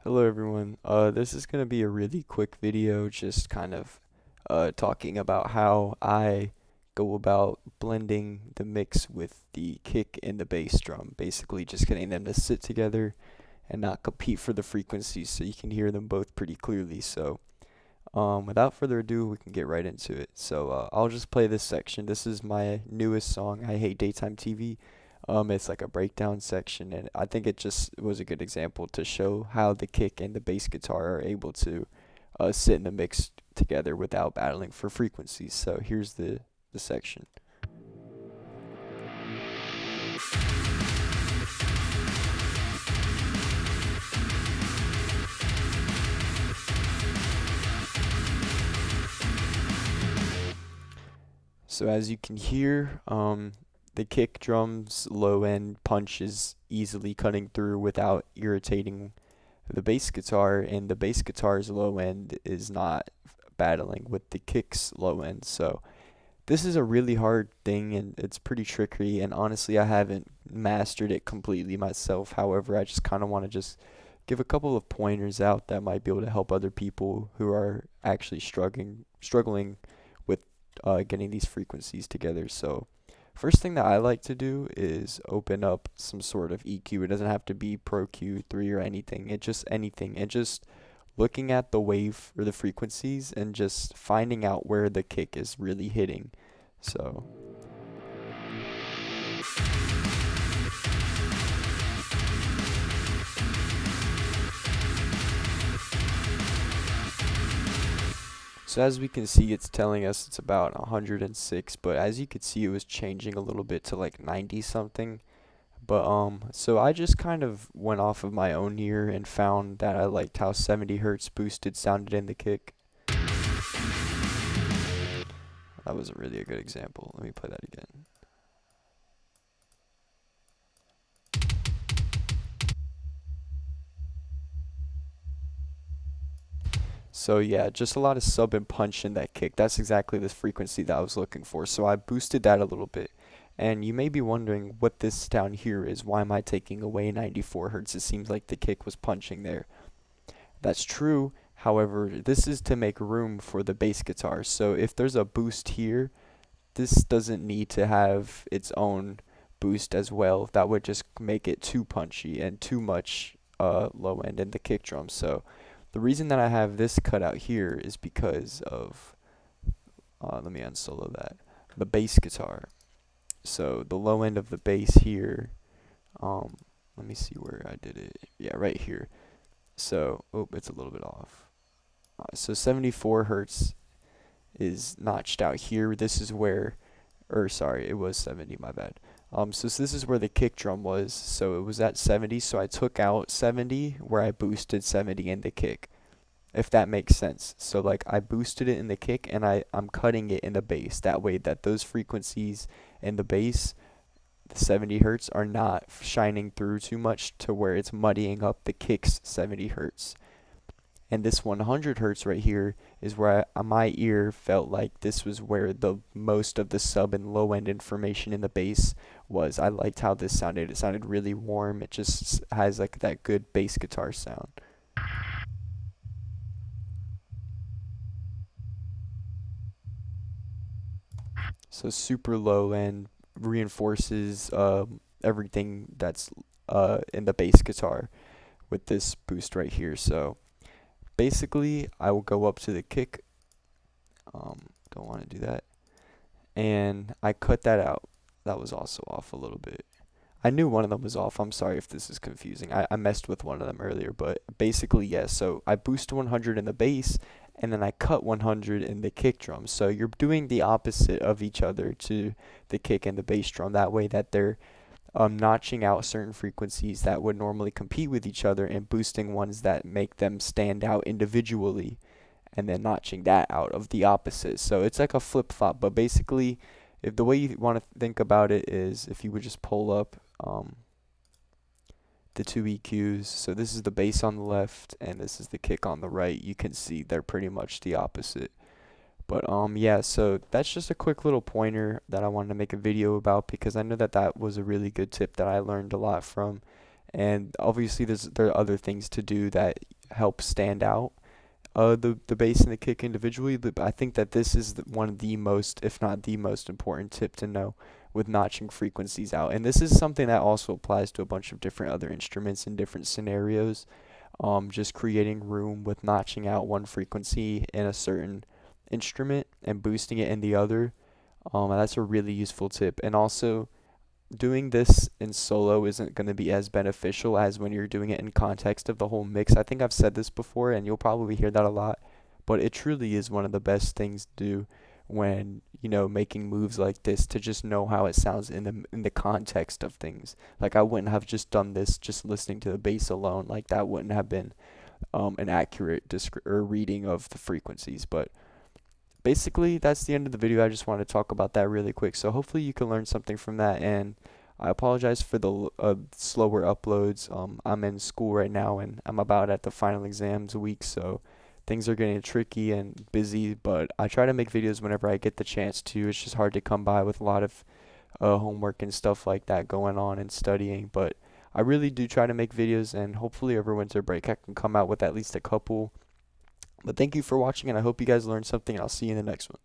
Hello everyone. This is going to be a really quick video, just kind of talking about how I go about blending the mix with the kick and the bass drum. Basically, just getting them to sit together and not compete for the frequencies, so you can hear them both pretty clearly. So, without further ado, we can get right into it. So, I'll just play this section. This is my newest song, I Hate Daytime TV. It's like a breakdown section, and I think it just was a good example to show how the kick and the bass guitar are able to sit in the mix together without battling for frequencies. So here's the section. So as you can hear, the kick drum's low end punch is easily cutting through without irritating the bass guitar, and the bass guitar's low end is not battling with the kick's low end. So this is a really hard thing, and it's pretty tricky, and honestly I haven't mastered it completely myself. However, I just kind of want to just give a couple of pointers out that might be able to help other people who are actually struggling with getting these frequencies together. So first thing that I like to do is open up some sort of EQ. It doesn't have to be Pro Q3 or anything. It just anything. It just looking at the wave or the frequencies and just finding out where the kick is really hitting. So, so as we can see, it's telling us it's about 106, but as you could see, it was changing a little bit to like 90 something. But so I just kind of went off of my own ear and found that I liked how 70 hertz boosted sounded in the kick. That wasn't really a good example. Let me play that again. So yeah, just a lot of sub and punch in that kick. That's exactly the frequency that I was looking for. So I boosted that a little bit. And you may be wondering what this down here is. Why am I taking away 94 hertz? It seems like the kick was punching there. That's true. However, this is to make room for the bass guitar. So if there's a boost here, this doesn't need to have its own boost as well. That would just make it too punchy and too much low end in the kick drum. So the reason that I have this cut out here is because of, let me unsolo that, the bass guitar. So the low end of the bass here, um, let me see where I did it. Yeah, right here. So, oh, it's a little bit off. So 74 hertz is notched out here. This is where, or sorry, it was 70, my bad. So this is where the kick drum was. So it was at 70, so I took out 70 where I boosted 70 in the kick, if that makes sense. So like I boosted it in the kick and I'm cutting it in the bass. That way that those frequencies in the bass, the 70 hertz, are not shining through too much to where it's muddying up the kick's 70 hertz. And this 100 hertz right here is where my ear felt like this was where the most of the sub and low end information in the bass was. I liked how this sounded. It sounded really warm. It just has like that good bass guitar sound. So super low end reinforces everything that's in the bass guitar with this boost right here. So basically, I will go up to the kick. Don't want to do that. And I cut that out. That was also off a little bit. I knew one of them was off. I'm sorry if this is confusing. I messed with one of them earlier, but basically, yes. So I boost 100 in the bass, and then I cut 100 in the kick drum. So you're doing the opposite of each other to the kick and the bass drum. That way that they're notching out certain frequencies that would normally compete with each other and boosting ones that make them stand out individually, and then notching that out of the opposite. So it's like a flip flop, but basically, if the way you want to think about it is if you would just pull up the two EQs, so this is the bass on the left and this is the kick on the right, you can see they're pretty much the opposite. But yeah, so that's just a quick little pointer that I wanted to make a video about because I know that that was a really good tip that I learned a lot from. And obviously there are other things to do that help stand out the bass and the kick individually. But I think that this is one of the most, if not the most important tip to know with notching frequencies out. And this is something that also applies to a bunch of different other instruments in different scenarios. Just creating room with notching out one frequency in a certain instrument and boosting it in the other. And that's a really useful tip. And also, doing this in solo isn't going to be as beneficial as when you're doing it in context of the whole mix. I think I've said this before, and you'll probably hear that a lot, but it truly is one of the best things to do when, making moves like this, to just know how it sounds in the context of things. Like, I wouldn't have just done this just listening to the bass alone. Like, that wouldn't have been an accurate or reading of the frequencies. But basically, that's the end of the video. I just wanted to talk about that really quick. So hopefully you can learn something from that. And I apologize for the slower uploads. I'm in school right now, and I'm about at the final exams week, so things are getting tricky and busy. But I try to make videos whenever I get the chance to. It's just hard to come by with a lot of homework and stuff like that going on and studying. But I really do try to make videos, and hopefully over winter break I can come out with at least a couple. But thank you for watching, and I hope you guys learned something, and I'll see you in the next one.